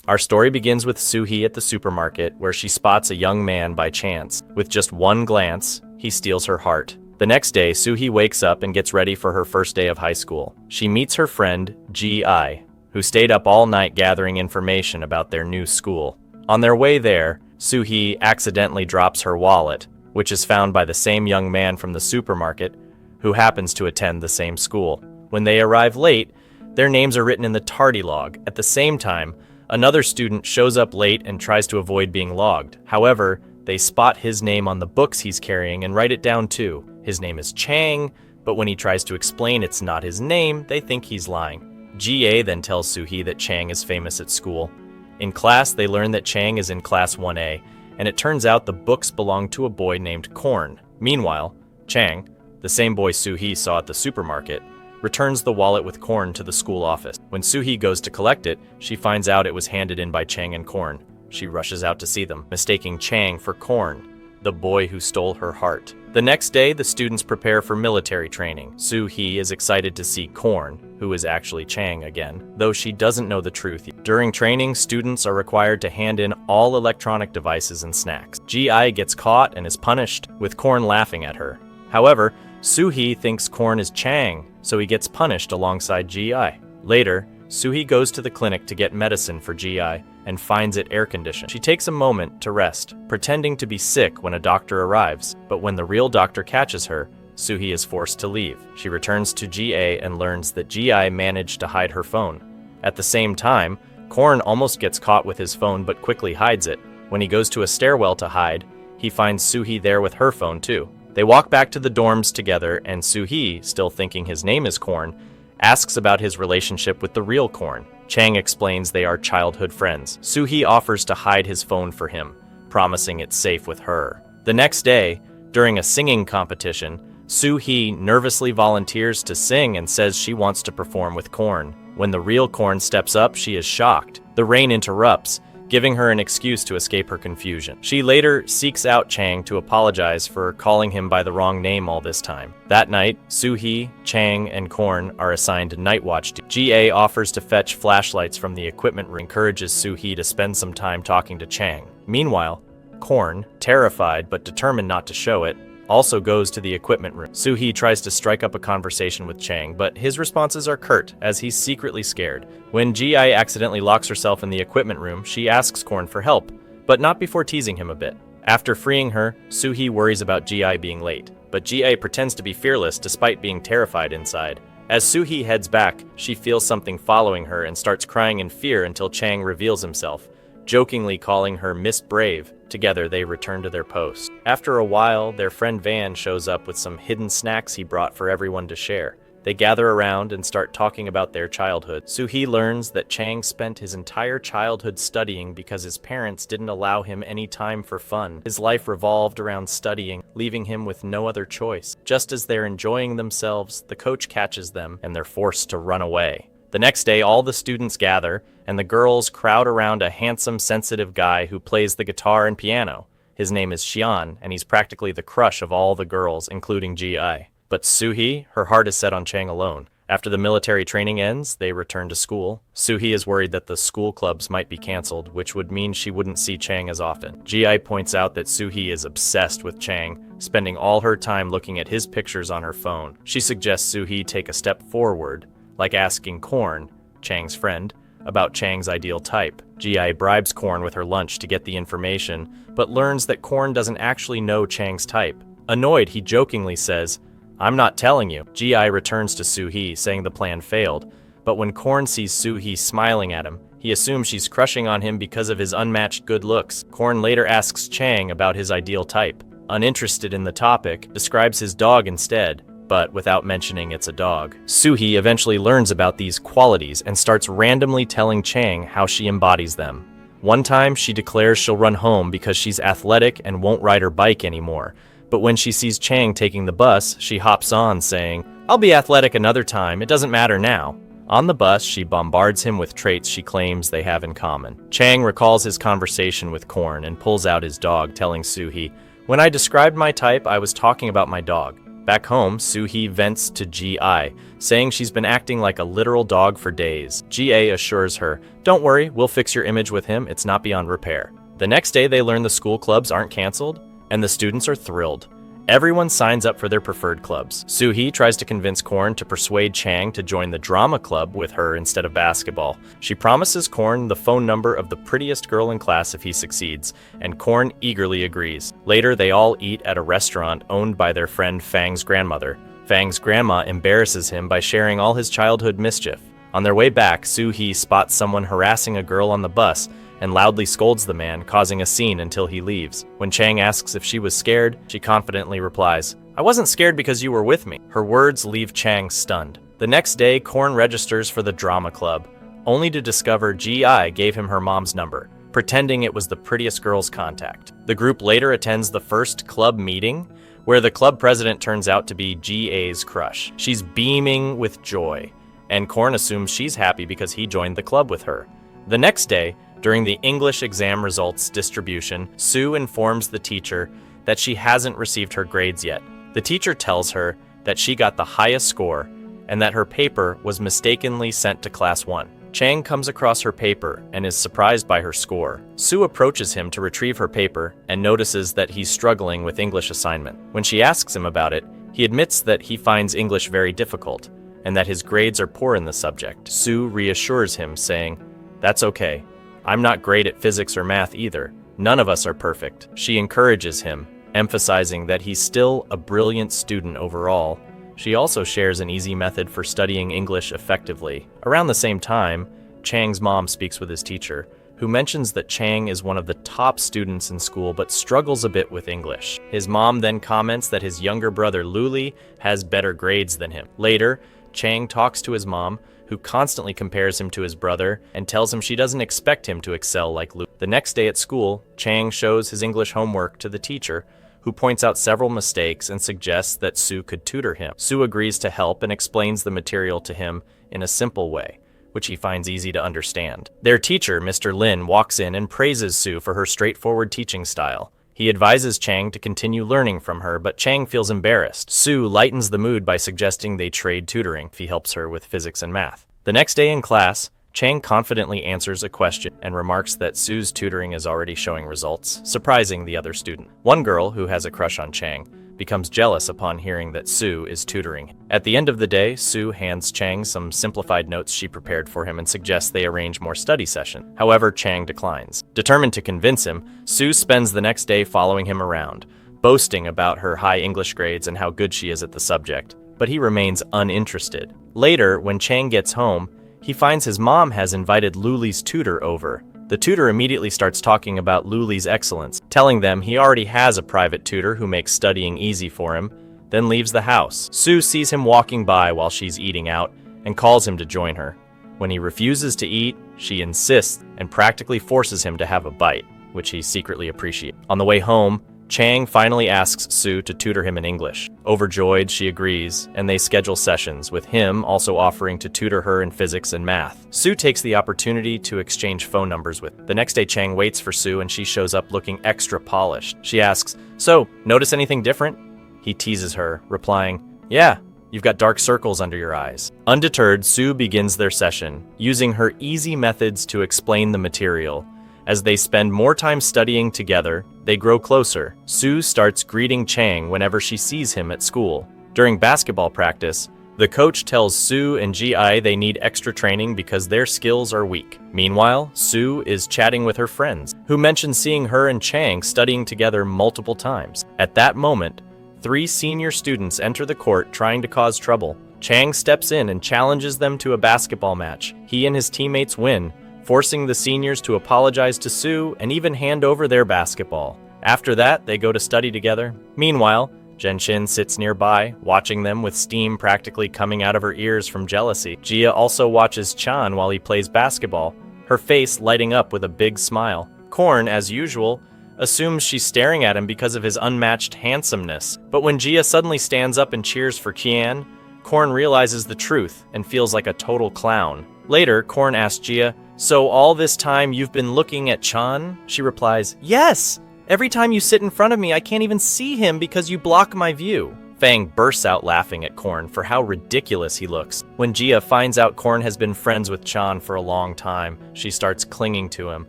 Our story begins with Soo-hee at the supermarket, where she spots a young man by chance. With just one glance, he steals her heart. The next day, Soo-hee wakes up and gets ready for her first day of high school. She meets her friend, Ji-ai, who stayed up all night gathering information about their new school. On their way there, Soo-hee accidentally drops her wallet, which is found by the same young man from the supermarket who happens to attend the same school. When they arrive late, their names are written in the tardy log. At the same time, another student shows up late and tries to avoid being logged. However, they spot his name on the books he's carrying and write it down too. His name is Chang, but when he tries to explain it's not his name, they think he's lying. Ji-ai then tells Soo-hee that Chang is famous at school. In class, they learn that Chang is in class 1A, and it turns out the books belong to a boy named Korn. Meanwhile, Chang, the same boy Soo-hee saw at the supermarket, returns the wallet with Korn to the school office. When Soo-hee goes to collect it, she finds out it was handed in by Chang and Korn. She rushes out to see them, mistaking Chang for Korn, the boy who stole her heart. The next day, the students prepare for military training. Soo-hee is excited to see Korn, who is actually Chang again, though she doesn't know the truth. During training, students are required to hand in all electronic devices and snacks. Ji-ai gets caught and is punished, with Korn laughing at her. However, Soo-hee thinks Korn is Chang, so he gets punished alongside Ji-ai. Later, Soo-hee goes to the clinic to get medicine for Ji-ai and finds it air-conditioned. She takes a moment to rest, pretending to be sick when a doctor arrives, but when the real doctor catches her, Soo-hee is forced to leave. She returns to Ji-ai and learns that Ji-ai managed to hide her phone. At the same time, Korn almost gets caught with his phone but quickly hides it. When he goes to a stairwell to hide, he finds Soo-hee there with her phone too. They walk back to the dorms together, and Soo-hee, still thinking his name is Korn, asks about his relationship with the real Korn. Chang explains they are childhood friends. Soo-hee offers to hide his phone for him, promising it's safe with her. The next day, during a singing competition, Soo-hee nervously volunteers to sing and says she wants to perform with Korn. When the real Korn steps up, she is shocked. The rain interrupts, giving her an excuse to escape her confusion. She later seeks out Chang to apologize for calling him by the wrong name all this time. That night, Soo-hee, Chang, and Korn are assigned night watch. Ji-ai offers to fetch flashlights from the equipment room, encourages Soo-hee to spend some time talking to Chang. Meanwhile, Korn, terrified but determined not to show it, also goes to the equipment room. Soo-hee tries to strike up a conversation with Chang, but his responses are curt, as he's secretly scared. When Ji-ai accidentally locks herself in the equipment room, she asks Korn for help, but not before teasing him a bit. After freeing her, Soo-hee worries about Ji-ai being late, but Ji-ai pretends to be fearless despite being terrified inside. As Soo-hee heads back, she feels something following her and starts crying in fear until Chang reveals himself, jokingly calling her Miss Brave. Together, they return to their post. After a while, their friend Van shows up with some hidden snacks he brought for everyone to share. They gather around and start talking about their childhood. Soo-hee learns that Chang spent his entire childhood studying because his parents didn't allow him any time for fun. His life revolved around studying, leaving him with no other choice. Just as they're enjoying themselves, the coach catches them and they're forced to run away. The next day, all the students gather, and the girls crowd around a handsome, sensitive guy who plays the guitar and piano. His name is Xian, and he's practically the crush of all the girls, including Ji-ai. But Soo-hee, her heart is set on Chang alone. After the military training ends, they return to school. Soo-hee is worried that the school clubs might be canceled, which would mean she wouldn't see Chang as often. Ji-ai points out that Soo-hee is obsessed with Chang, spending all her time looking at his pictures on her phone. She suggests Soo-hee take a step forward, like asking Korn, Chang's friend, about Chang's ideal type. Ji-ai bribes Korn with her lunch to get the information, but learns that Korn doesn't actually know Chang's type. Annoyed, he jokingly says, "I'm not telling you." Ji-ai returns to Soo-hee, saying the plan failed, but when Korn sees Soo-hee smiling at him, he assumes she's crushing on him because of his unmatched good looks. Korn later asks Chang about his ideal type. Uninterested in the topic, describes his dog instead, but without mentioning it's a dog. Soo-hee eventually learns about these qualities and starts randomly telling Chang how she embodies them. One time, she declares she'll run home because she's athletic and won't ride her bike anymore. But when she sees Chang taking the bus, she hops on, saying, "I'll be athletic another time, it doesn't matter now." On the bus, she bombards him with traits she claims they have in common. Chang recalls his conversation with Korn and pulls out his dog, telling Soo-hee, "When I described my type, I was talking about my dog. Back home, Soo-hee vents to Ji-ai, saying she's been acting like a literal dog for days. Ji-ae assures her, "Don't worry, we'll fix your image with him, it's not beyond repair." The next day, they learn the school clubs aren't canceled, and the students are thrilled. Everyone signs up for their preferred clubs. Soo-hee tries to convince Korn to persuade Chang to join the drama club with her instead of basketball. She promises Korn the phone number of the prettiest girl in class if he succeeds, and Korn eagerly agrees. Later, they all eat at a restaurant owned by their friend Fang's grandmother. Fang's grandma embarrasses him by sharing all his childhood mischief. On their way back, Soo-hee spots someone harassing a girl on the bus and loudly scolds the man, causing a scene until he leaves. When Chang asks if she was scared, she confidently replies, "I wasn't scared because you were with me." Her words leave Chang stunned. The next day, Korn registers for the drama club, only to discover Ji-ai gave him her mom's number, pretending it was the prettiest girl's contact. The group later attends the first club meeting, where the club president turns out to be Ji-ae's crush. She's beaming with joy, and Korn assumes she's happy because he joined the club with her. The next day, during the English exam results distribution, Sue informs the teacher that she hasn't received her grades yet. The teacher tells her that she got the highest score and that her paper was mistakenly sent to class 1. Chang comes across her paper and is surprised by her score. Sue approaches him to retrieve her paper and notices that he's struggling with English assignment. When she asks him about it, he admits that he finds English very difficult and that his grades are poor in the subject. Sue reassures him, saying, "That's okay. I'm not great at physics or math either. None of us are perfect." She encourages him, emphasizing that he's still a brilliant student overall. She also shares an easy method for studying English effectively. Around the same time, Chang's mom speaks with his teacher, who mentions that Chang is one of the top students in school but struggles a bit with English. His mom then comments that his younger brother Luli has better grades than him. Later, Chang talks to his mom, who constantly compares him to his brother and tells him she doesn't expect him to excel like Luke. The next day at school, Chang shows his English homework to the teacher, who points out several mistakes and suggests that Sue could tutor him. Sue agrees to help and explains the material to him in a simple way, which he finds easy to understand. Their teacher, Mr. Lin, walks in and praises Sue for her straightforward teaching style. He advises Chang to continue learning from her, but Chang feels embarrassed. Sue lightens the mood by suggesting they trade tutoring if he helps her with physics and math. The next day in class, Chang confidently answers a question and remarks that Sue's tutoring is already showing results, surprising the other student. One girl, who has a crush on Chang, becomes jealous upon hearing that Sue is tutoring. At the end of the day, Sue hands Chang some simplified notes she prepared for him and suggests they arrange more study sessions. However, Chang declines. Determined to convince him, Sue spends the next day following him around, boasting about her high English grades and how good she is at the subject. But he remains uninterested. Later, when Chang gets home, he finds his mom has invited Luli's tutor over. The tutor immediately starts talking about Luli's excellence, telling them he already has a private tutor who makes studying easy for him, then leaves the house. Sue sees him walking by while she's eating out and calls him to join her. When he refuses to eat, she insists and practically forces him to have a bite, which he secretly appreciates. On the way home, Chang finally asks Sue to tutor him in English. Overjoyed, she agrees, and they schedule sessions, with him also offering to tutor her in physics and math. Sue takes the opportunity to exchange phone numbers with. The next day, Chang waits for Sue and she shows up looking extra polished. She asks, "So, notice anything different?" He teases her, replying, "Yeah, you've got dark circles under your eyes." Undeterred, Sue begins their session, using her easy methods to explain the material. As they spend more time studying together, they grow closer. Sue starts greeting Chang whenever she sees him at school. During basketball practice, the coach tells Sue and Ji-ai they need extra training because their skills are weak. Meanwhile, Sue is chatting with her friends, who mention seeing her and Chang studying together multiple times. At that moment, 3 senior students enter the court trying to cause trouble. Chang steps in and challenges them to a basketball match. He and his teammates win, forcing the seniors to apologize to Sue and even hand over their basketball. After that, they go to study together. Meanwhile, Genshin sits nearby, watching them with steam practically coming out of her ears from jealousy. Jia also watches Chan while he plays basketball, her face lighting up with a big smile. Korn, as usual, assumes she's staring at him because of his unmatched handsomeness. But when Jia suddenly stands up and cheers for Kian, Korn realizes the truth and feels like a total clown. Later, Korn asks Jia, "So all this time you've been looking at Chan?" She replies, "Yes! Every time you sit in front of me, I can't even see him because you block my view." Fang bursts out laughing at Korn for how ridiculous he looks. When Jia finds out Korn has been friends with Chan for a long time, she starts clinging to him,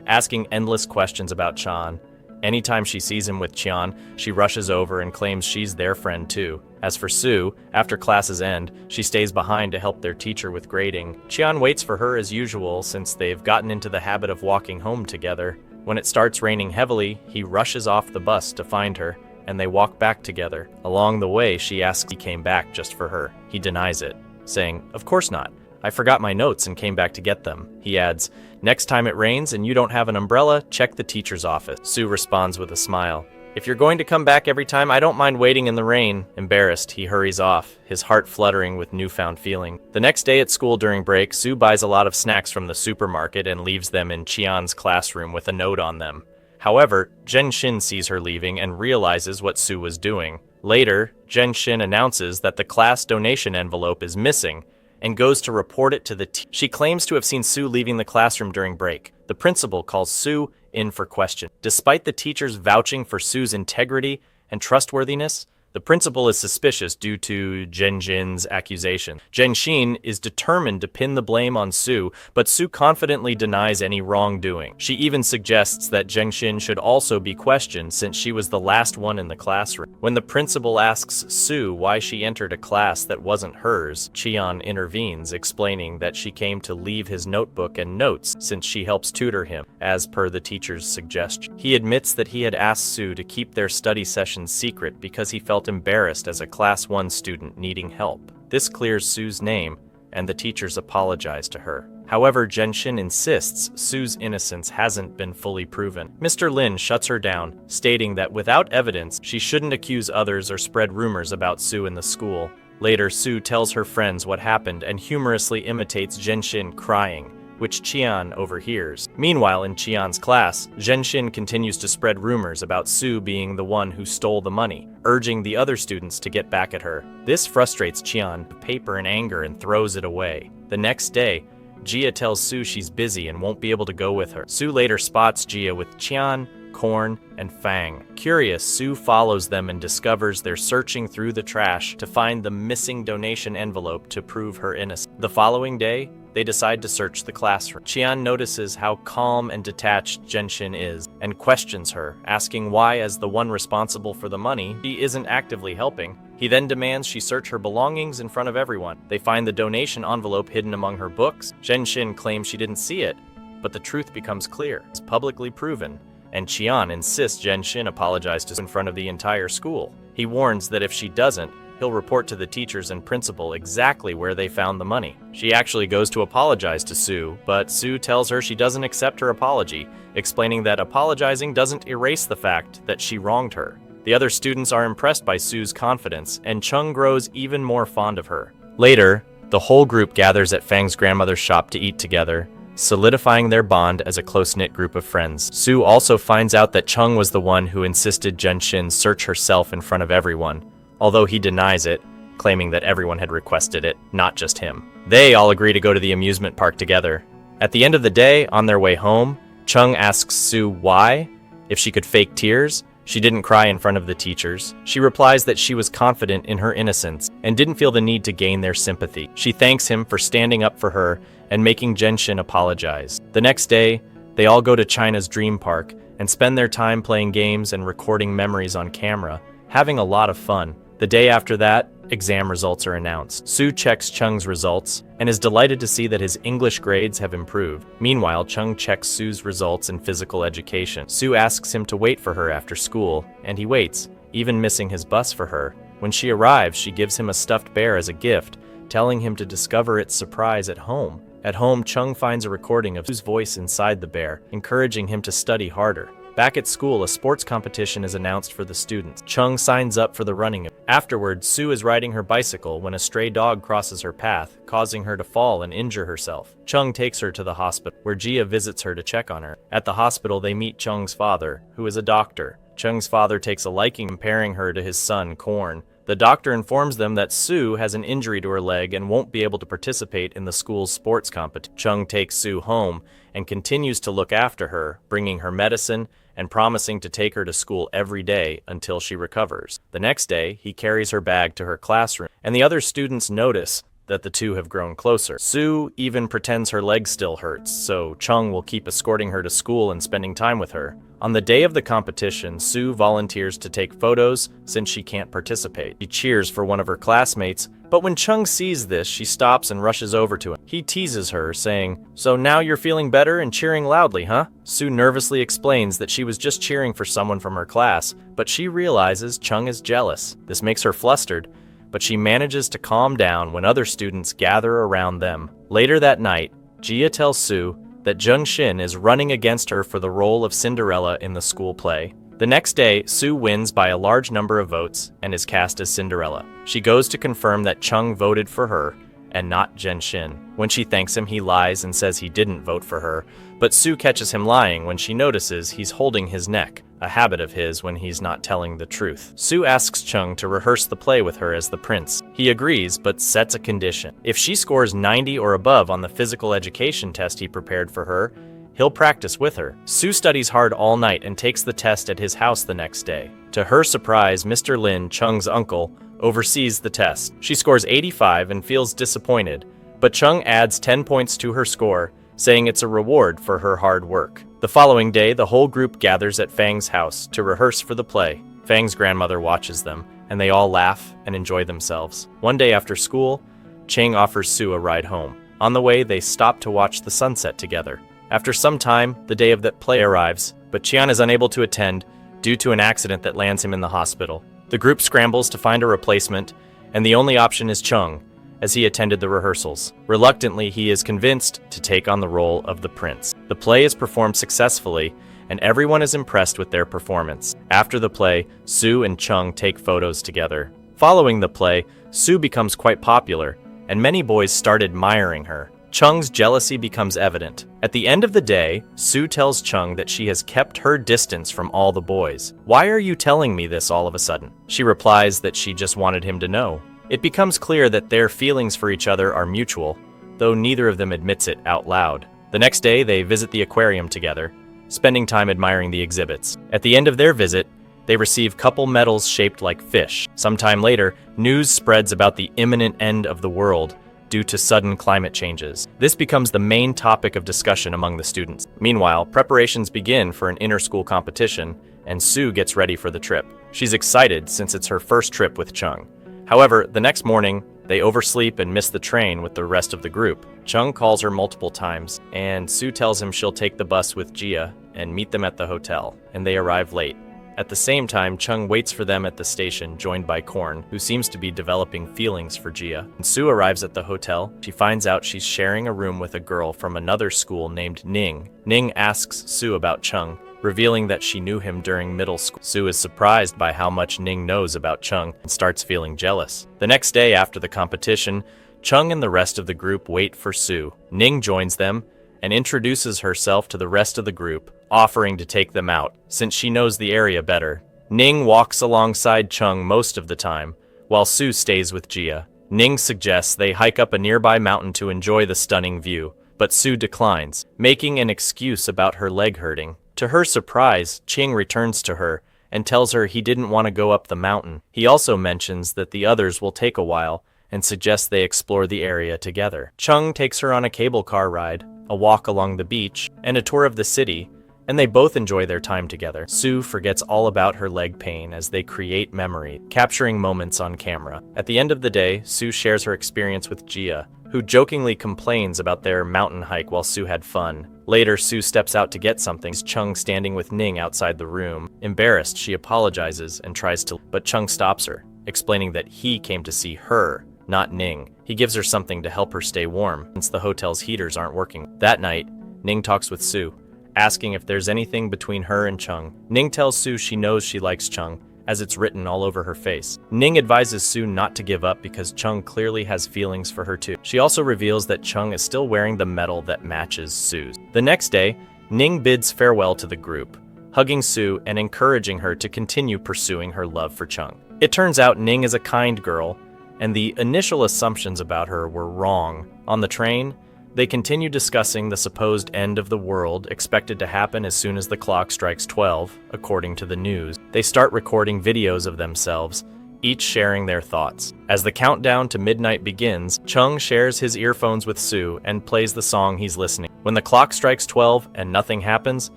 asking endless questions about Chan. Anytime she sees him with Qian, she rushes over and claims she's their friend too. As for Sue, after classes end, she stays behind to help their teacher with grading. Qian waits for her as usual since they've gotten into the habit of walking home together. When it starts raining heavily, he rushes off the bus to find her, and they walk back together. Along the way, she asks if he came back just for her. He denies it, saying, "Of course not. I forgot my notes and came back to get them." He adds, "Next time it rains and you don't have an umbrella, check the teacher's office." Sue responds with a smile. "If you're going to come back every time, I don't mind waiting in the rain." Embarrassed, he hurries off, his heart fluttering with newfound feeling. The next day at school during break, Sue buys a lot of snacks from the supermarket and leaves them in Qian's classroom with a note on them. However, Zhenshin sees her leaving and realizes what Sue was doing. Later, Zhenshin announces that the class donation envelope is missing and goes to report it to the teacher. She claims to have seen Sue leaving the classroom during break. The principal calls Sue in for question. Despite the teachers vouching for Sue's integrity and trustworthiness, the principal is suspicious due to Zhenshin's accusation. Zhenshin is determined to pin the blame on Sue, but Sue confidently denies any wrongdoing. She even suggests that Zhenshin should also be questioned since she was the last one in the classroom. When the principal asks Sue why she entered a class that wasn't hers, Qian intervenes, explaining that she came to leave his notebook and notes since she helps tutor him, as per the teacher's suggestion. He admits that he had asked Sue to keep their study sessions secret because he felt embarrassed as a Class 1 student needing help. This clears Sue's name, and the teachers apologize to her. However, Zhenshin insists Sue's innocence hasn't been fully proven. Mr. Lin shuts her down, stating that without evidence, she shouldn't accuse others or spread rumors about Sue in the school. Later, Sue tells her friends what happened and humorously imitates Zhenshin crying, which Qian overhears. Meanwhile, in Qian's class, Zhenshin continues to spread rumors about Sue being the one who stole the money, urging the other students to get back at her. This frustrates Qian to paper in anger and throws it away. The next day, Jia tells Sue she's busy and won't be able to go with her. Sue later spots Jia with Qian, Korn, and Fang. Curious, Sue follows them and discovers they're searching through the trash to find the missing donation envelope to prove her innocence. The following day, they decide to search the classroom. Qian notices how calm and detached Zhenshin is and questions her, asking why, as the one responsible for the money, she isn't actively helping. He then demands she search her belongings in front of everyone. They find the donation envelope hidden among her books. Zhenshin claims she didn't see it, but the truth becomes clear. It's publicly proven, and Qian insists Zhenshin apologize to in front of the entire school. He warns that if she doesn't, he'll report to the teachers and principal exactly where they found the money. She actually goes to apologize to Sue, but Sue tells her she doesn't accept her apology, explaining that apologizing doesn't erase the fact that she wronged her. The other students are impressed by Sue's confidence, and Chung grows even more fond of her. Later, the whole group gathers at Fang's grandmother's shop to eat together, solidifying their bond as a close-knit group of friends. Sue also finds out that Chung was the one who insisted Zhenshin search herself in front of everyone, although he denies it, claiming that everyone had requested it, not just him. They all agree to go to the amusement park together. At the end of the day, on their way home, Chung asks Sue why, if she could fake tears, she didn't cry in front of the teachers. She replies that she was confident in her innocence and didn't feel the need to gain their sympathy. She thanks him for standing up for her and making Zhenshin apologize. The next day, they all go to China's Dream Park and spend their time playing games and recording memories on camera, having a lot of fun. The day after that, exam results are announced. Sue checks Chung's results and is delighted to see that his English grades have improved. Meanwhile, Chung checks Sue's results in physical education. Sue asks him to wait for her after school, and he waits, even missing his bus for her. When she arrives, she gives him a stuffed bear as a gift, telling him to discover its surprise at home. At home, Chung finds a recording of Sue's voice inside the bear, encouraging him to study harder. Back at school, a sports competition is announced for the students. Chung signs up for the running. Afterwards, Sue is riding her bicycle when a stray dog crosses her path, causing her to fall and injure herself. Chung takes her to the hospital, where Jia visits her to check on her. At the hospital, they meet Chung's father, who is a doctor. Chung's father takes a liking comparing her to his son, Korn, The doctor informs them that Sue has an injury to her leg and won't be able to participate in the school's sports competition. Chung takes Sue home and continues to look after her, bringing her medicine and promising to take her to school every day until she recovers. The next day, he carries her bag to her classroom, and the other students notice that the two have grown closer. Sue even pretends her leg still hurts, so Chung will keep escorting her to school and spending time with her. On the day of the competition, Sue volunteers to take photos since she can't participate. She cheers for one of her classmates, but when Chung sees this, she stops and rushes over to him. He teases her, saying, "So now you're feeling better and cheering loudly, huh?" Sue nervously explains that she was just cheering for someone from her class, but she realizes Chung is jealous. This makes her flustered, but she manages to calm down when other students gather around them. Later that night, Jia tells Sue that Jung Shin is running against her for the role of Cinderella in the school play. The next day, Sue wins by a large number of votes and is cast as Cinderella. She goes to confirm that Chung voted for her and not Jung Shin. When she thanks him, he lies and says he didn't vote for her, but Sue catches him lying when she notices he's holding his neck, a habit of his when he's not telling the truth. Sue asks Chung to rehearse the play with her as the prince. He agrees, but sets a condition. If she scores 90 or above on the physical education test he prepared for her, he'll practice with her. Sue studies hard all night and takes the test at his house the next day. To her surprise, Mr. Lin, Chung's uncle, oversees the test. She scores 85 and feels disappointed, but Chung adds 10 points to her score, saying it's a reward for her hard work. The following day, the whole group gathers at Fang's house to rehearse for the play. Fang's grandmother watches them, and they all laugh and enjoy themselves. One day after school, Chang offers Sue a ride home. On the way, they stop to watch the sunset together. After some time, the day of that play arrives, but Qian is unable to attend due to an accident that lands him in the hospital. The group scrambles to find a replacement, and the only option is Chung, as he attended the rehearsals. Reluctantly, he is convinced to take on the role of the prince. The play is performed successfully, and everyone is impressed with their performance. After the play, Sue and Chung take photos together. Following the play, Sue becomes quite popular, and many boys start admiring her. Chung's jealousy becomes evident. At the end of the day, Sue tells Chung that she has kept her distance from all the boys. "Why are you telling me this all of a sudden?" She replies that she just wanted him to know. It becomes clear that their feelings for each other are mutual, though neither of them admits it out loud. The next day, they visit the aquarium together, spending time admiring the exhibits. At the end of their visit, they receive couple medals shaped like fish. Sometime later, news spreads about the imminent end of the world due to sudden climate changes. This becomes the main topic of discussion among the students. Meanwhile, preparations begin for an inter-school competition, and Sue gets ready for the trip. She's excited since it's her first trip with Chung. However, the next morning, they oversleep and miss the train with the rest of the group. Chung calls her multiple times, and Sue tells him she'll take the bus with Jia and meet them at the hotel, and they arrive late. At the same time, Chung waits for them at the station, joined by Korn, who seems to be developing feelings for Jia. When Sue arrives at the hotel, she finds out she's sharing a room with a girl from another school named Ning. Ning asks Sue about Chung, revealing that she knew him during middle school. Sue is surprised by how much Ning knows about Chung and starts feeling jealous. The next day after the competition, Chung and the rest of the group wait for Sue. Ning joins them and introduces herself to the rest of the group, offering to take them out, since she knows the area better. Ning walks alongside Chung most of the time, while Sue stays with Jia. Ning suggests they hike up a nearby mountain to enjoy the stunning view, but Sue declines, making an excuse about her leg hurting. To her surprise, Ching returns to her and tells her he didn't want to go up the mountain. He also mentions that the others will take a while and suggests they explore the area together. Chung takes her on a cable car ride, a walk along the beach, and a tour of the city, and they both enjoy their time together. Sue forgets all about her leg pain as they create memory, capturing moments on camera. At the end of the day, Sue shares her experience with Jia, who jokingly complains about their mountain hike while Sue had fun. Later, Sue steps out to get something, Chung standing with Ning outside the room. Embarrassed, she apologizes and tries to, but Chung stops her, explaining that he came to see her, not Ning. He gives her something to help her stay warm, since the hotel's heaters aren't working. That night, Ning talks with Sue, asking if there's anything between her and Chung. Ning tells Sue she knows she likes Chung, as it's written all over her face. Ning advises Sue not to give up because Chung clearly has feelings for her too. She also reveals that Chung is still wearing the medal that matches Sue's. The next day, Ning bids farewell to the group, hugging Sue and encouraging her to continue pursuing her love for Chung. It turns out Ning is a kind girl, and the initial assumptions about her were wrong. On the train, they continue discussing the supposed end of the world expected to happen as soon as the clock strikes 12, according to the news. They start recording videos of themselves, each sharing their thoughts. As the countdown to midnight begins, Chung shares his earphones with Sue and plays the song he's listening. When the clock strikes 12 and nothing happens,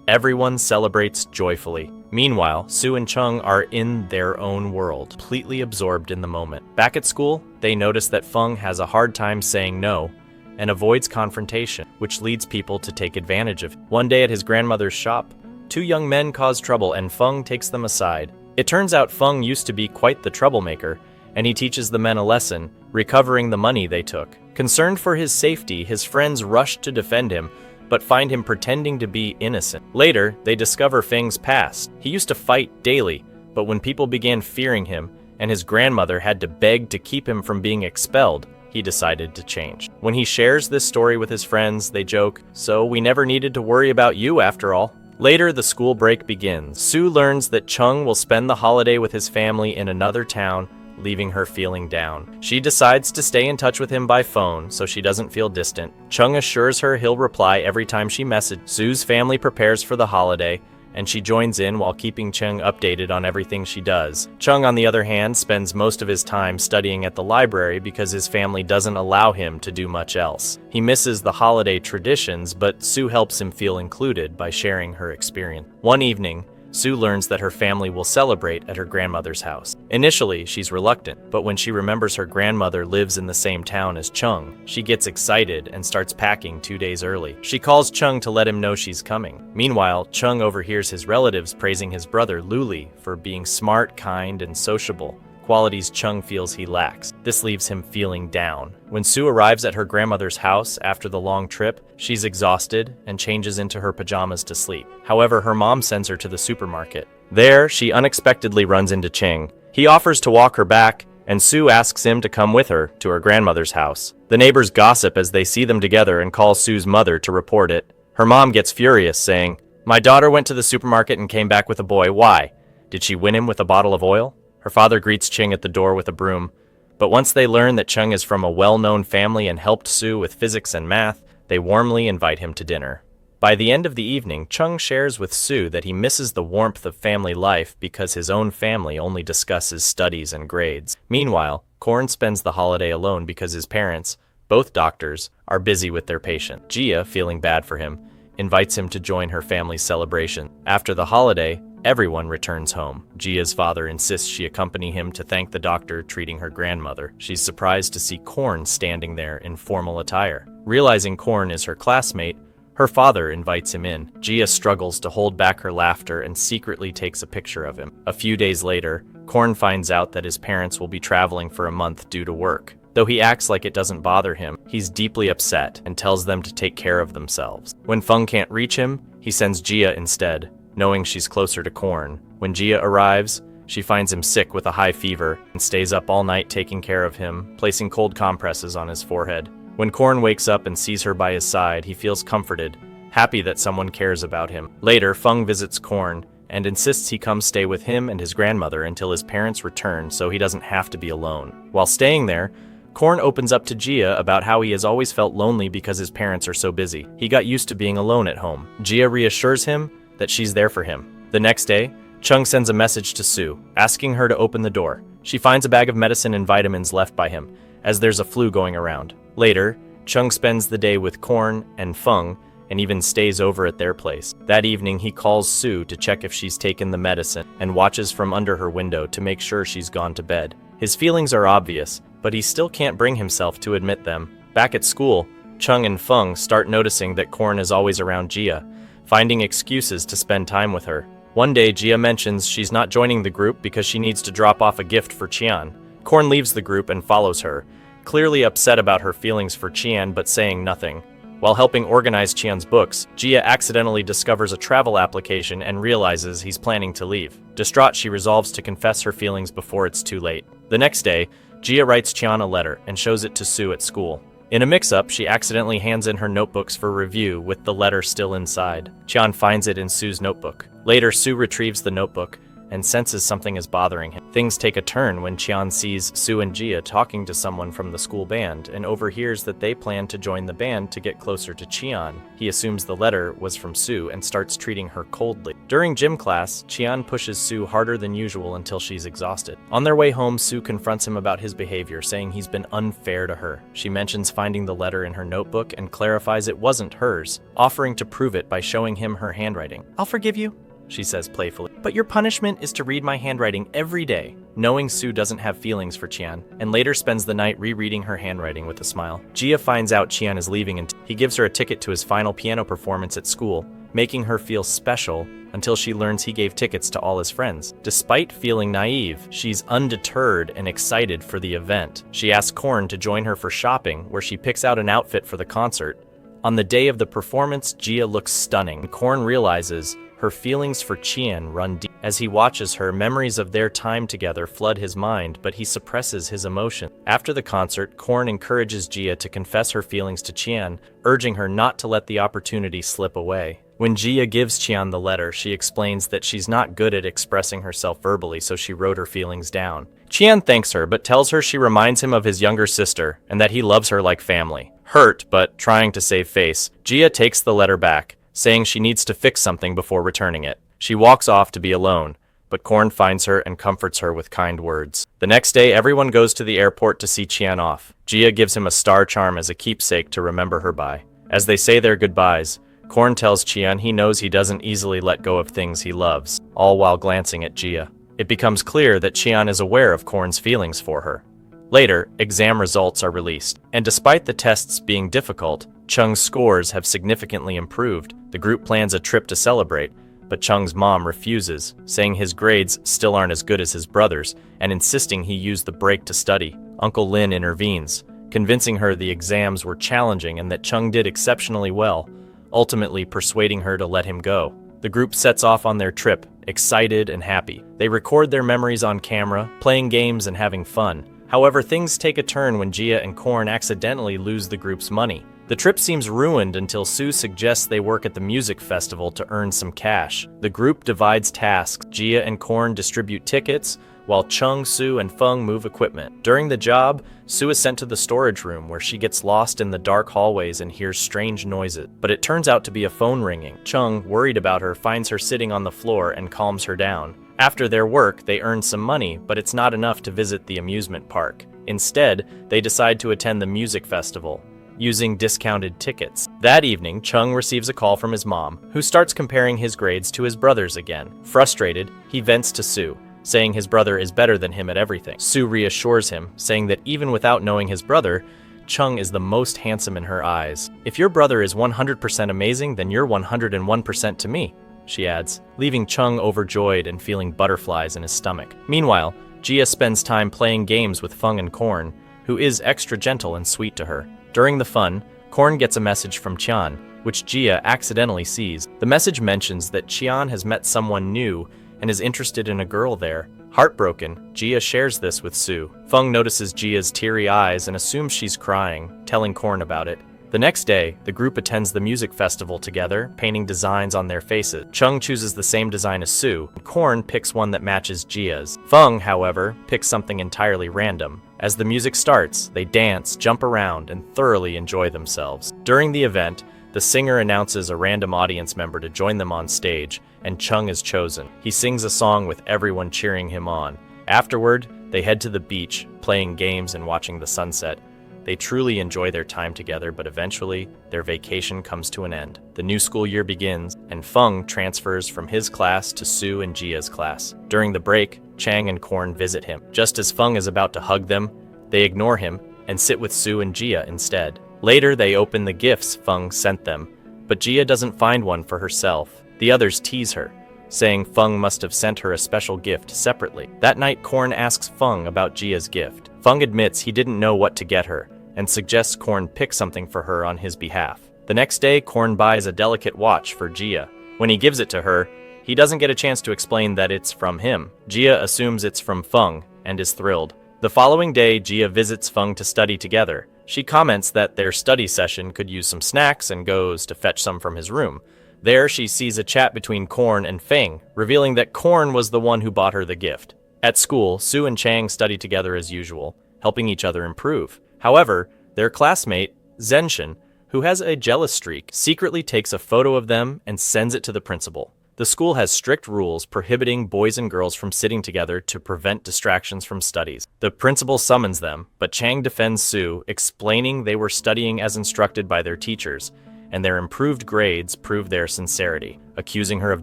everyone celebrates joyfully. Meanwhile, Sue and Chung are in their own world, completely absorbed in the moment. Back at school, they notice that Feng has a hard time saying no and avoids confrontation, which leads people to take advantage of him. One day at his grandmother's shop, two young men cause trouble and Feng takes them aside. It turns out Feng used to be quite the troublemaker, and he teaches the men a lesson, recovering the money they took. Concerned for his safety, his friends rush to defend him, but find him pretending to be innocent. Later, they discover Feng's past. He used to fight daily, but when people began fearing him, and his grandmother had to beg to keep him from being expelled, he decided to change. When he shares this story with his friends, they joke, "So we never needed to worry about you after all." Later, the school break begins. Sue learns that Chung will spend the holiday with his family in another town, leaving her feeling down. She decides to stay in touch with him by phone so she doesn't feel distant. Chung assures her he'll reply every time she messages. Sue's family prepares for the holiday, and she joins in while keeping Chung updated on everything she does. Chung, on the other hand, spends most of his time studying at the library because his family doesn't allow him to do much else. He misses the holiday traditions, but Sue helps him feel included by sharing her experience. One evening, Sue learns that her family will celebrate at her grandmother's house. Initially, she's reluctant, but when she remembers her grandmother lives in the same town as Chung, she gets excited and starts packing 2 days early. She calls Chung to let him know she's coming. Meanwhile, Chung overhears his relatives praising his brother Luli for being smart, kind, and sociable, qualities Chung feels he lacks. This leaves him feeling down. When Sue arrives at her grandmother's house after the long trip, she's exhausted and changes into her pajamas to sleep. However, her mom sends her to the supermarket. There, she unexpectedly runs into Ching. He offers to walk her back, and Sue asks him to come with her to her grandmother's house. The neighbors gossip as they see them together and call Sue's mother to report it. Her mom gets furious, saying, "My daughter went to the supermarket and came back with a boy. Why? Did she win him with a bottle of oil?" Her father greets Ching at the door with a broom, but once they learn that Chung is from a well-known family and helped Sue with physics and math, they warmly invite him to dinner. By the end of the evening, Chung shares with Sue that he misses the warmth of family life because his own family only discusses studies and grades. Meanwhile, Korn spends the holiday alone because his parents, both doctors, are busy with their patient. Gia, feeling bad for him, invites him to join her family's celebration. After the holiday, everyone returns home. Gia's father insists she accompany him to thank the doctor treating her grandmother. She's surprised to see Korn standing there in formal attire. Realizing Korn is her classmate, her father invites him in. Gia struggles to hold back her laughter and secretly takes a picture of him. A few days later, Korn finds out that his parents will be traveling for a month due to work. Though he acts like it doesn't bother him, he's deeply upset and tells them to take care of themselves. When Feng can't reach him, he sends Gia instead, knowing she's closer to Korn. When Gia arrives, she finds him sick with a high fever and stays up all night taking care of him, placing cold compresses on his forehead. When Korn wakes up and sees her by his side, he feels comforted, happy that someone cares about him. Later, Feng visits Korn and insists he come stay with him and his grandmother until his parents return so he doesn't have to be alone. While staying there, Korn opens up to Gia about how he has always felt lonely because his parents are so busy. He got used to being alone at home. Gia reassures him that she's there for him. The next day, Chung sends a message to Sue, asking her to open the door. She finds a bag of medicine and vitamins left by him, as there's a flu going around. Later, Chung spends the day with Korn and Feng, and even stays over at their place. That evening, he calls Sue to check if she's taken the medicine, and watches from under her window to make sure she's gone to bed. His feelings are obvious, but he still can't bring himself to admit them. Back at school, Chung and Feng start noticing that Korn is always around Gia, finding excuses to spend time with her. One day, Gia mentions she's not joining the group because she needs to drop off a gift for Qian. Korn leaves the group and follows her, clearly upset about her feelings for Qian but saying nothing. While helping organize Qian's books, Gia accidentally discovers a travel application and realizes he's planning to leave. Distraught, she resolves to confess her feelings before it's too late. The next day, Gia writes Qian a letter and shows it to Sue at school. In a mix-up, she accidentally hands in her notebooks for review with the letter still inside. Qian finds it in Sue's notebook. Later, Sue retrieves the notebook and senses something is bothering him. Things take a turn when Qian sees Sue and Jia talking to someone from the school band and overhears that they plan to join the band to get closer to Qian. He assumes the letter was from Sue and starts treating her coldly. During gym class, Qian pushes Sue harder than usual until she's exhausted. On their way home, Sue confronts him about his behavior, saying he's been unfair to her. She mentions finding the letter in her notebook and clarifies it wasn't hers, offering to prove it by showing him her handwriting. "I'll forgive you," she says playfully, "but your punishment is to read my handwriting every day." Knowing Sue doesn't have feelings for Qian, and later spends the night rereading her handwriting with a smile. Jia finds out Qian is leaving and he gives her a ticket to his final piano performance at school, making her feel special until she learns he gave tickets to all his friends. Despite feeling naive, she's undeterred and excited for the event. She asks Korn to join her for shopping, where she picks out an outfit for the concert. On the day of the performance, Jia looks stunning. Korn realizes her feelings for Qian run deep. As he watches her, memories of their time together flood his mind, but he suppresses his emotion. After the concert, Korn encourages Jia to confess her feelings to Qian, urging her not to let the opportunity slip away. When Jia gives Qian the letter, she explains that she's not good at expressing herself verbally, so she wrote her feelings down. Qian thanks her, but tells her she reminds him of his younger sister and that he loves her like family. Hurt, but trying to save face, Jia takes the letter back, saying she needs to fix something before returning it. She walks off to be alone, but Korn finds her and comforts her with kind words. The next day, everyone goes to the airport to see Qian off. Jia gives him a star charm as a keepsake to remember her by. As they say their goodbyes, Korn tells Qian he knows he doesn't easily let go of things he loves, all while glancing at Jia. It becomes clear that Qian is aware of Korn's feelings for her. Later, exam results are released, and despite the tests being difficult, Chung's scores have significantly improved. The group plans a trip to celebrate, but Chung's mom refuses, saying his grades still aren't as good as his brother's, and insisting he use the break to study. Uncle Lin intervenes, convincing her the exams were challenging and that Chung did exceptionally well, ultimately persuading her to let him go. The group sets off on their trip, excited and happy. They record their memories on camera, playing games and having fun. However, things take a turn when Jia and Korn accidentally lose the group's money. The trip seems ruined until Sue suggests they work at the music festival to earn some cash. The group divides tasks. Jia and Korn distribute tickets, while Chung, Sue, and Feng move equipment. During the job, Sue is sent to the storage room where she gets lost in the dark hallways and hears strange noises. But it turns out to be a phone ringing. Chung, worried about her, finds her sitting on the floor and calms her down. After their work, they earn some money, but it's not enough to visit the amusement park. Instead, they decide to attend the music festival, using discounted tickets. That evening, Chung receives a call from his mom, who starts comparing his grades to his brother's again. Frustrated, he vents to Sue, saying his brother is better than him at everything. Sue reassures him, saying that even without knowing his brother, Chung is the most handsome in her eyes. "If your brother is 100% amazing, then you're 101% to me," she adds, leaving Chung overjoyed and feeling butterflies in his stomach. Meanwhile, Jia spends time playing games with Feng and Korn, who is extra gentle and sweet to her. During the fun, Korn gets a message from Qian, which Jia accidentally sees. The message mentions that Qian has met someone new and is interested in a girl there. Heartbroken, Jia shares this with Sue. Feng notices Jia's teary eyes and assumes she's crying, telling Korn about it. The next day, the group attends the music festival together, painting designs on their faces. Chung chooses the same design as Sue, and Korn picks one that matches Jia's. Feng, however, picks something entirely random. As the music starts, they dance, jump around, and thoroughly enjoy themselves. During the event, the singer announces a random audience member to join them on stage, and Chung is chosen. He sings a song with everyone cheering him on. Afterward, they head to the beach, playing games and watching the sunset. They truly enjoy their time together, but eventually, their vacation comes to an end. The new school year begins, and Feng transfers from his class to Sue and Jia's class. During the break, Chang and Korn visit him. Just as Feng is about to hug them, they ignore him and sit with Sue and Jia instead. Later, they open the gifts Feng sent them, but Jia doesn't find one for herself. The others tease her, saying Feng must have sent her a special gift separately. That night, Korn asks Feng about Jia's gift. Feng admits he didn't know what to get her, and suggests Korn pick something for her on his behalf. The next day, Korn buys a delicate watch for Jia. When he gives it to her, he doesn't get a chance to explain that it's from him. Jia assumes it's from Feng and is thrilled. The following day, Jia visits Feng to study together, She comments that their study session could use some snacks and goes to fetch some from his room. There, she sees a chat between Korn and Feng, revealing that Korn was the one who bought her the gift. At school, Sue and Chang study together as usual, helping each other improve. However, their classmate, Zenshin, who has a jealous streak, secretly takes a photo of them and sends it to the principal. The school has strict rules prohibiting boys and girls from sitting together to prevent distractions from studies. The principal summons them, but Chang defends Sue, explaining they were studying as instructed by their teachers, and their improved grades prove their sincerity, accusing her of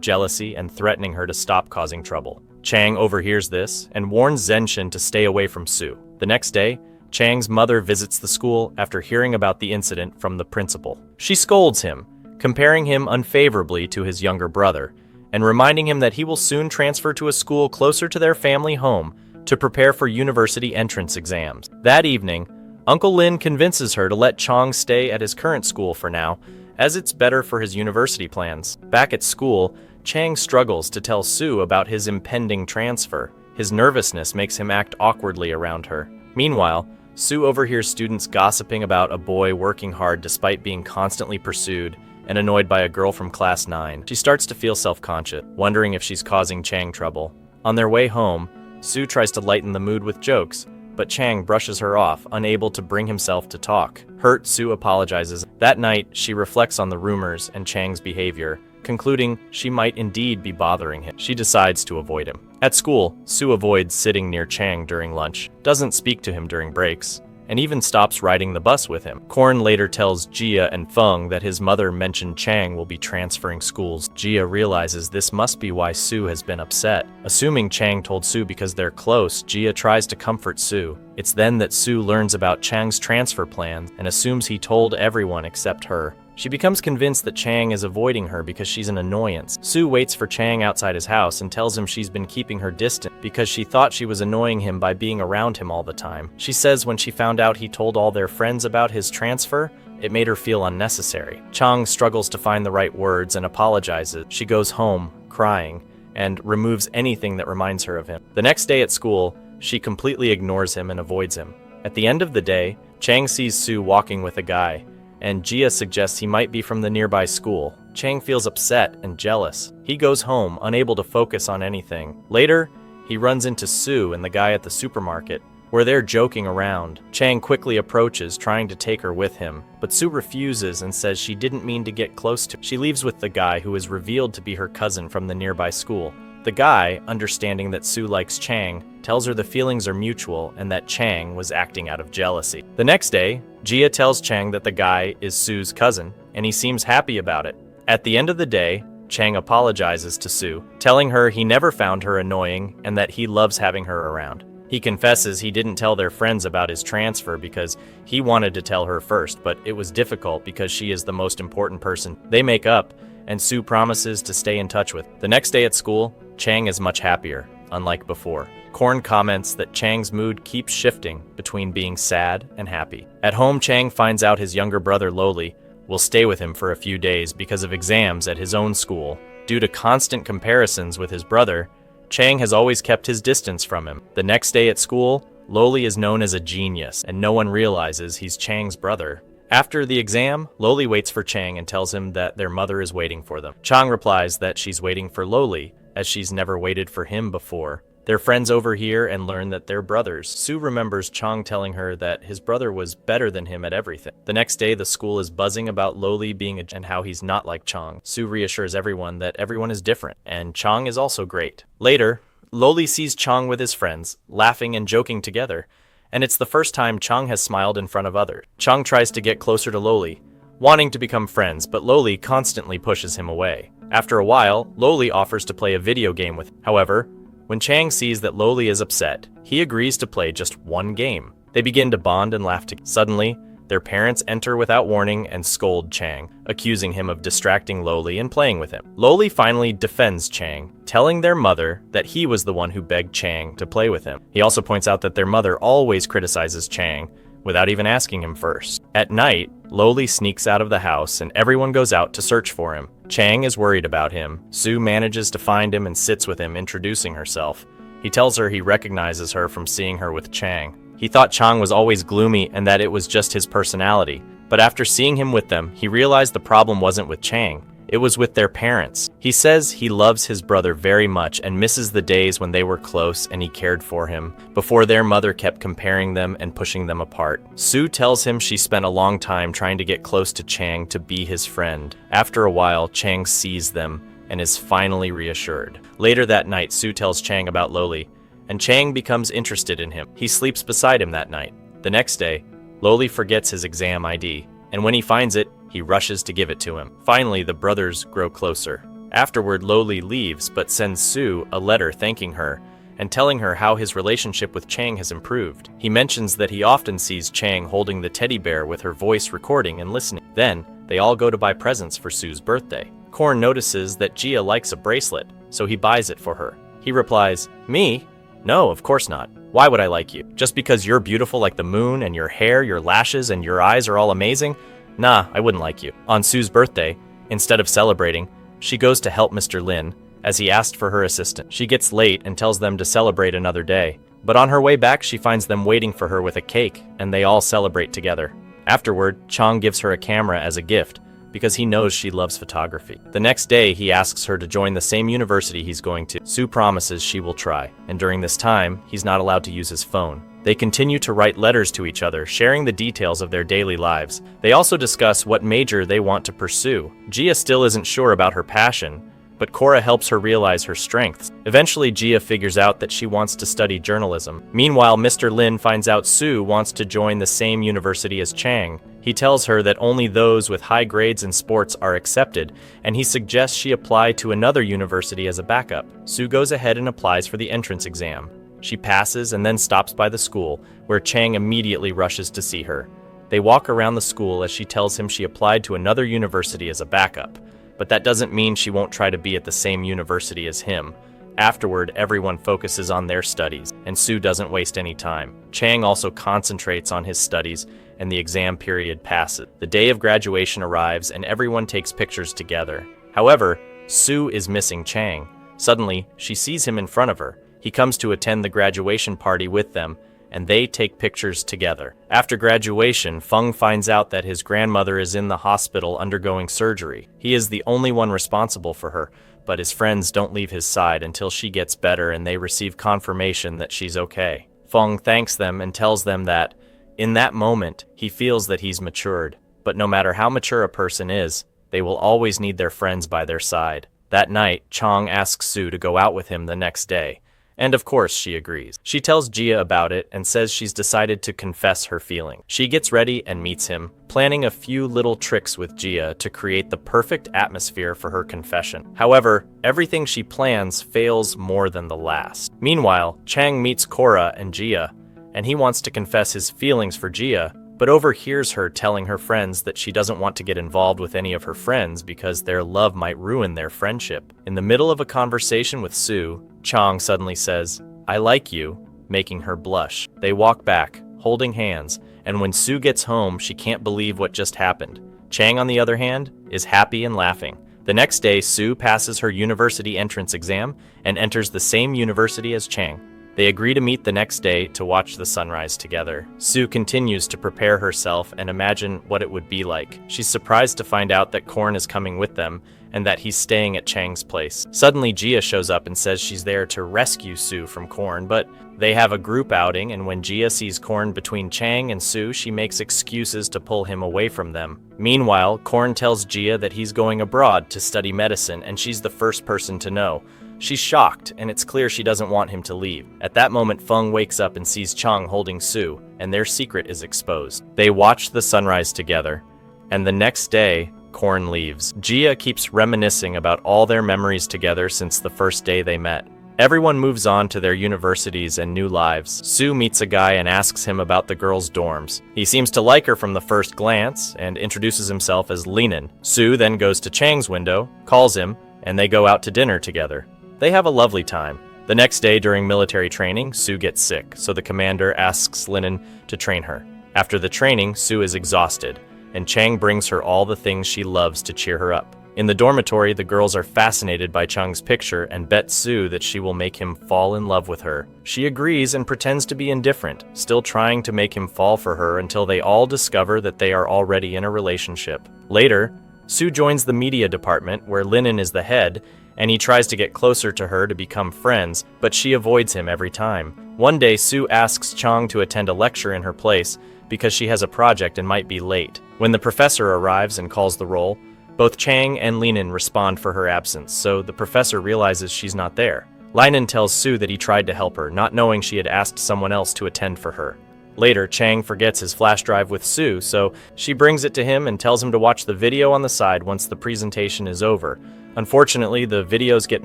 jealousy and threatening her to stop causing trouble. Chang overhears this and warns Zenshin to stay away from Sue. The next day, Chang's mother visits the school after hearing about the incident from the principal. She scolds him, comparing him unfavorably to his younger brother, and reminding him that he will soon transfer to a school closer to their family home to prepare for university entrance exams. That evening, Uncle Lin convinces her to let Chang stay at his current school for now, as it's better for his university plans. Back at school, Chang struggles to tell Sue about his impending transfer. His nervousness makes him act awkwardly around her. Meanwhile, Sue overhears students gossiping about a boy working hard despite being constantly pursued and annoyed by a girl from class 9. She starts to feel self-conscious, wondering if she's causing Chang trouble. On their way home, Sue tries to lighten the mood with jokes, but Chang brushes her off, unable to bring himself to talk. Hurt, Sue apologizes. That night, she reflects on the rumors and Chang's behavior, concluding she might indeed be bothering him. She decides to avoid him. At school, Sue avoids sitting near Chang during lunch, doesn't speak to him during breaks, and even stops riding the bus with him. Korn later tells Jia and Feng that his mother mentioned Chang will be transferring schools. Jia realizes this must be why Sue has been upset. Assuming Chang told Sue because they're close, Jia tries to comfort Sue. It's then that Sue learns about Chang's transfer plans and assumes he told everyone except her. She becomes convinced that Chang is avoiding her because she's an annoyance. Sue waits for Chang outside his house and tells him she's been keeping her distant because she thought she was annoying him by being around him all the time. She says when she found out he told all their friends about his transfer, it made her feel unnecessary. Chang struggles to find the right words and apologizes. She goes home, crying, and removes anything that reminds her of him. The next day at school, she completely ignores him and avoids him. At the end of the day, Chang sees Sue walking with a guy, and Jia suggests he might be from the nearby school. Chang feels upset and jealous. He goes home, unable to focus on anything. Later, he runs into Sue and the guy at the supermarket, where they're joking around. Chang quickly approaches, trying to take her with him, but Sue refuses and says she didn't mean to get close to him. She leaves with the guy who is revealed to be her cousin from the nearby school. The guy, understanding that Sue likes Chang, tells her the feelings are mutual and that Chang was acting out of jealousy. The next day, Jia tells Chang that the guy is Sue's cousin, and he seems happy about it. At the end of the day, Chang apologizes to Sue, telling her he never found her annoying and that he loves having her around. He confesses he didn't tell their friends about his transfer because he wanted to tell her first, but it was difficult because she is the most important person. They make up, and Sue promises to stay in touch with. The next day at school, Chang is much happier, unlike before. Korn comments that Chang's mood keeps shifting between being sad and happy. At home, Chang finds out his younger brother Loli will stay with him for a few days because of exams at his own school. Due to constant comparisons with his brother, Chang has always kept his distance from him. The next day at school, Loli is known as a genius, and no one realizes he's Chang's brother. After the exam, Loli waits for Chang and tells him that their mother is waiting for them. Chang replies that she's waiting for Loli, as she's never waited for him before. Their friends overhear and learn that they're brothers. Sue remembers Chang telling her that his brother was better than him at everything. The next day, the school is buzzing about Loli being and how he's not like Chang. Sue reassures everyone that everyone is different, and Chang is also great. Later, Loli sees Chang with his friends, laughing and joking together, and it's the first time Chang has smiled in front of others. Chang tries to get closer to Loli, wanting to become friends, but Loli constantly pushes him away. After a while, Loli offers to play a video game with him. However, when Chang sees that Loli is upset, he agrees to play just one game. They begin to bond and laugh together. Suddenly, their parents enter without warning and scold Chang, accusing him of distracting Loli and playing with him. Loli finally defends Chang, telling their mother that he was the one who begged Chang to play with him. He also points out that their mother always criticizes Chang without even asking him first. At night, Loli sneaks out of the house and everyone goes out to search for him. Chang is worried about him. Sue manages to find him and sits with him, introducing herself. He tells her he recognizes her from seeing her with Chang. He thought Chang was always gloomy and that it was just his personality. But after seeing him with them, he realized the problem wasn't with Chang. It was with their parents. He says he loves his brother very much and misses the days when they were close and he cared for him, before their mother kept comparing them and pushing them apart. Sue tells him she spent a long time trying to get close to Chang to be his friend. After a while, Chang sees them and is finally reassured. Later that night, Sue tells Chang about Loli, and Chang becomes interested in him. He sleeps beside him that night. The next day, Loli forgets his exam ID, and when he finds it, he rushes to give it to him. Finally, the brothers grow closer. Afterward, Loli leaves but sends Sue a letter thanking her and telling her how his relationship with Chang has improved. He mentions that he often sees Chang holding the teddy bear with her voice recording and listening. Then, they all go to buy presents for Sue's birthday. Korn notices that Gia likes a bracelet, so he buys it for her. He replies, "Me? No, of course not. Why would I like you? Just because you're beautiful like the moon and your hair, your lashes, and your eyes are all amazing? Nah, I wouldn't like you." On Sue's birthday, instead of celebrating, she goes to help Mr. Lin, as he asked for her assistant. She gets late and tells them to celebrate another day. But on her way back, she finds them waiting for her with a cake, and they all celebrate together. Afterward, Chang gives her a camera as a gift, because he knows she loves photography. The next day, he asks her to join the same university he's going to. Sue promises she will try, and during this time, he's not allowed to use his phone. They continue to write letters to each other, sharing the details of their daily lives. They also discuss what major they want to pursue. Gia still isn't sure about her passion, but Cora helps her realize her strengths. Eventually, Gia figures out that she wants to study journalism. Meanwhile, Mr. Lin finds out Sue wants to join the same university as Chang. He tells her that only those with high grades in sports are accepted, and he suggests she apply to another university as a backup. Sue goes ahead and applies for the entrance exam. She passes and then stops by the school, where Chang immediately rushes to see her. They walk around the school as she tells him she applied to another university as a backup, but that doesn't mean she won't try to be at the same university as him. Afterward, everyone focuses on their studies, and Sue doesn't waste any time. Chang also concentrates on his studies, and the exam period passes. The day of graduation arrives, and everyone takes pictures together. However, Sue is missing Chang. Suddenly, she sees him in front of her. He comes to attend the graduation party with them, and they take pictures together. After graduation, Feng finds out that his grandmother is in the hospital undergoing surgery. He is the only one responsible for her, but his friends don't leave his side until she gets better and they receive confirmation that she's okay. Feng thanks them and tells them that, in that moment, he feels that he's matured. But no matter how mature a person is, they will always need their friends by their side. That night, Chang asks Sue to go out with him the next day. And of course, she agrees. She tells Gia about it and says she's decided to confess her feeling. She gets ready and meets him, planning a few little tricks with Gia to create the perfect atmosphere for her confession. However, everything she plans fails more than the last. Meanwhile, Chang meets Cora and Gia, and he wants to confess his feelings for Gia, but overhears her telling her friends that she doesn't want to get involved with any of her friends because their love might ruin their friendship. In the middle of a conversation with Sue, Chang suddenly says, "I like you," making her blush. They walk back, holding hands, and when Sue gets home, she can't believe what just happened. Chang, on the other hand, is happy and laughing. The next day, Sue passes her university entrance exam and enters the same university as Chang. They agree to meet the next day to watch the sunrise together. Sue continues to prepare herself and imagine what it would be like. She's surprised to find out that Korn is coming with them and that he's staying at Chang's place. Suddenly, Gia shows up and says she's there to rescue Sue from Korn, but they have a group outing, and when Gia sees Korn between Chang and Sue, she makes excuses to pull him away from them. Meanwhile, Korn tells Gia that he's going abroad to study medicine, and she's the first person to know. She's shocked, and it's clear she doesn't want him to leave. At that moment, Feng wakes up and sees Chang holding Sue, and their secret is exposed. They watch the sunrise together, and the next day, Korn leaves. Gia keeps reminiscing about all their memories together since the first day they met. Everyone moves on to their universities and new lives. Sue meets a guy and asks him about the girls' dorms. He seems to like her from the first glance and introduces himself as Linan. Sue then goes to Chang's window, calls him, and they go out to dinner together. They have a lovely time. The next day during military training, Sue gets sick, so the commander asks Linan to train her. After the training, Sue is exhausted, and Chang brings her all the things she loves to cheer her up. In the dormitory, the girls are fascinated by Chang's picture and bet Sue that she will make him fall in love with her. She agrees and pretends to be indifferent, still trying to make him fall for her until they all discover that they are already in a relationship. Later, Sue joins the media department where Linen is the head, and he tries to get closer to her to become friends, but she avoids him every time. One day, Sue asks Chang to attend a lecture in her place because she has a project and might be late. When the professor arrives and calls the roll, both Chang and Linen respond for her absence, so the professor realizes she's not there. Linen tells Sue that he tried to help her, not knowing she had asked someone else to attend for her. Later, Chang forgets his flash drive with Sue, so she brings it to him and tells him to watch the video on the side once the presentation is over. Unfortunately, the videos get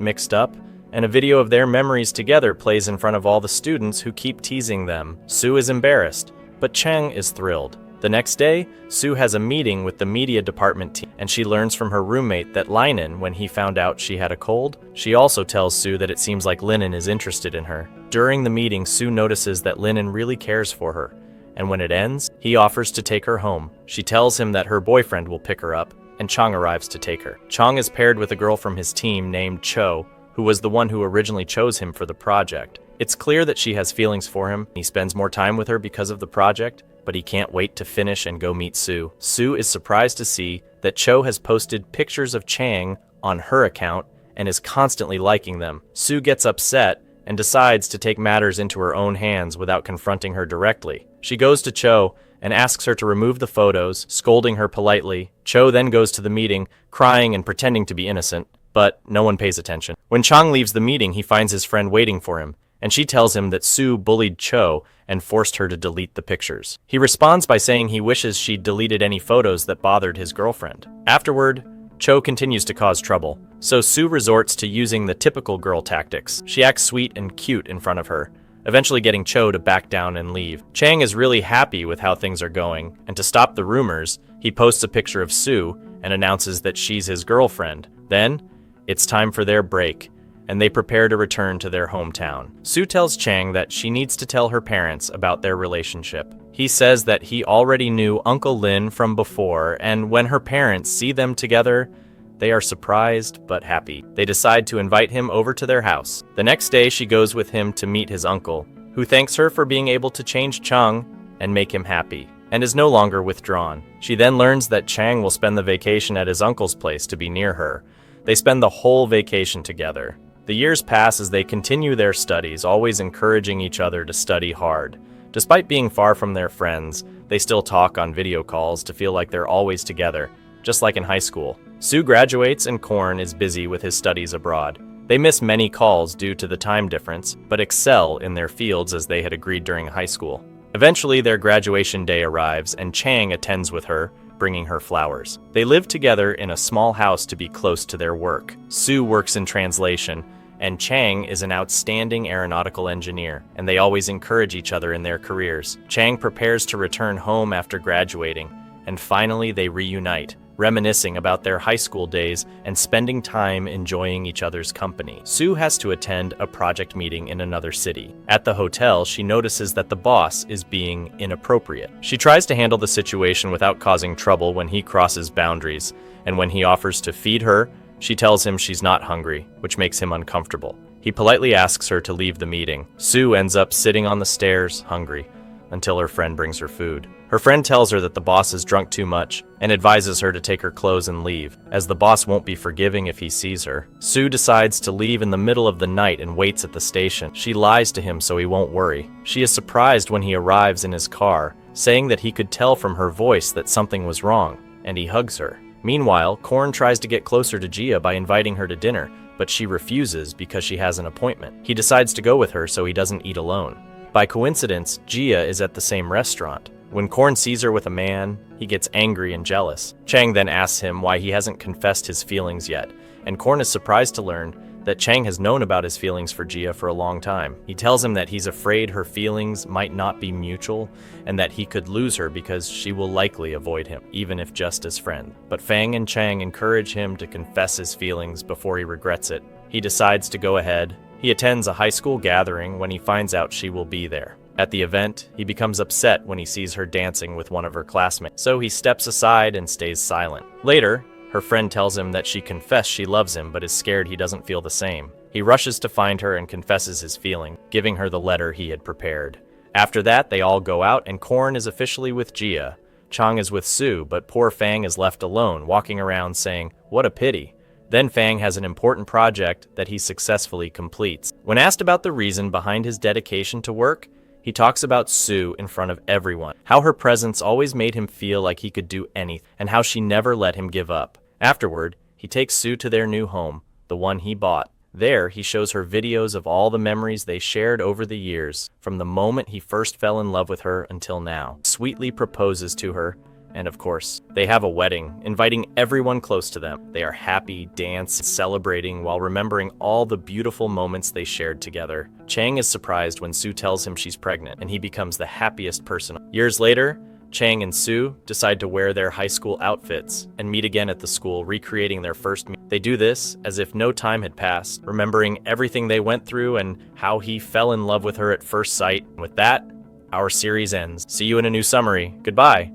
mixed up, and a video of their memories together plays in front of all the students who keep teasing them. Sue is embarrassed, but Chang is thrilled. The next day, Sue has a meeting with the media department team, and she learns from her roommate that Linen, when he found out she had a cold, she also tells Sue that it seems like Linen is interested in her. During the meeting, Sue notices that Linen really cares for her, and when it ends, he offers to take her home. She tells him that her boyfriend will pick her up, and Chang arrives to take her. Chang is paired with a girl from his team named Cho, who was the one who originally chose him for the project. It's clear that she has feelings for him. He spends more time with her because of the project, but he can't wait to finish and go meet Sue. Sue is surprised to see that Cho has posted pictures of Chang on her account and is constantly liking them. Sue gets upset and decides to take matters into her own hands without confronting her directly. She goes to Cho and asks her to remove the photos, scolding her politely. Cho then goes to the meeting, crying and pretending to be innocent, but no one pays attention. When Chang leaves the meeting, he finds his friend waiting for him, and she tells him that Sue bullied Cho and forced her to delete the pictures. He responds by saying he wishes she'd deleted any photos that bothered his girlfriend. Afterward, Cho continues to cause trouble, so Sue resorts to using the typical girl tactics. She acts sweet and cute in front of her, eventually getting Cho to back down and leave. Chang is really happy with how things are going, and to stop the rumors, he posts a picture of Sue and announces that she's his girlfriend. Then, it's time for their break, and they prepare to return to their hometown. Sue tells Chang that she needs to tell her parents about their relationship. He says that he already knew Uncle Lin from before, and when her parents see them together, they are surprised but happy. They decide to invite him over to their house. The next day, she goes with him to meet his uncle, who thanks her for being able to change Chang and make him happy, and is no longer withdrawn. She then learns that Chang will spend the vacation at his uncle's place to be near her. They spend the whole vacation together. The years pass as they continue their studies, always encouraging each other to study hard. Despite being far from their friends, they still talk on video calls to feel like they're always together, just like in high school. Sue graduates and Korn is busy with his studies abroad. They miss many calls due to the time difference, but excel in their fields as they had agreed during high school. Eventually, their graduation day arrives and Chang attends with her, bringing her flowers. They live together in a small house to be close to their work. Sue works in translation, and Chang is an outstanding aeronautical engineer, and they always encourage each other in their careers. Chang prepares to return home after graduating, and finally they reunite, reminiscing about their high school days and spending time enjoying each other's company. Sue has to attend a project meeting in another city. At the hotel, she notices that the boss is being inappropriate. She tries to handle the situation without causing trouble when he crosses boundaries, and when he offers to feed her, she tells him she's not hungry, which makes him uncomfortable. He politely asks her to leave the meeting. Sue ends up sitting on the stairs, hungry, until her friend brings her food. Her friend tells her that the boss has drunk too much and advises her to take her clothes and leave, as the boss won't be forgiving if he sees her. Sue decides to leave in the middle of the night and waits at the station. She lies to him so he won't worry. She is surprised when he arrives in his car, saying that he could tell from her voice that something was wrong, and he hugs her. Meanwhile, Korn tries to get closer to Gia by inviting her to dinner, but she refuses because she has an appointment. He decides to go with her so he doesn't eat alone. By coincidence, Gia is at the same restaurant. When Korn sees her with a man, he gets angry and jealous. Chang then asks him why he hasn't confessed his feelings yet, and Korn is surprised to learn that Chang has known about his feelings for Gia for a long time. He tells him that he's afraid her feelings might not be mutual, and that he could lose her because she will likely avoid him, even if just as friends. But Fang and Chang encourage him to confess his feelings before he regrets it. He decides to go ahead. He attends a high school gathering when he finds out she will be there. At the event, he becomes upset when he sees her dancing with one of her classmates, so he steps aside and stays silent. Later, Her friend tells him that she confessed she loves him but is scared he doesn't feel the same. He rushes to find her and confesses his feeling, giving her the letter he had prepared. After that, they all go out and Korn is officially with Jia. Chang is with Sue, but poor Fang is left alone, walking around saying, "What a pity." Then Fang has an important project that he successfully completes. When asked about the reason behind his dedication to work, he talks about Sue in front of everyone, how her presence always made him feel like he could do anything, and how she never let him give up. Afterward, he takes Sue to their new home, the one he bought. There, he shows her videos of all the memories they shared over the years, from the moment he first fell in love with her until now. Sweetly proposes to her, and of course, they have a wedding, inviting everyone close to them. They are happy, dance, celebrating while remembering all the beautiful moments they shared together. Chang is surprised when Sue tells him she's pregnant, and he becomes the happiest person. Years later, Chang and Sue decide to wear their high school outfits and meet again at the school, recreating their first meet. They do this as if no time had passed, remembering everything they went through and how he fell in love with her at first sight. With that, our series ends. See you in a new summary. Goodbye.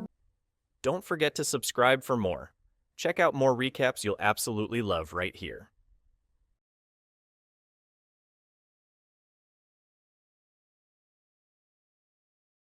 Don't forget to subscribe for more. Check out more recaps you'll absolutely love right here.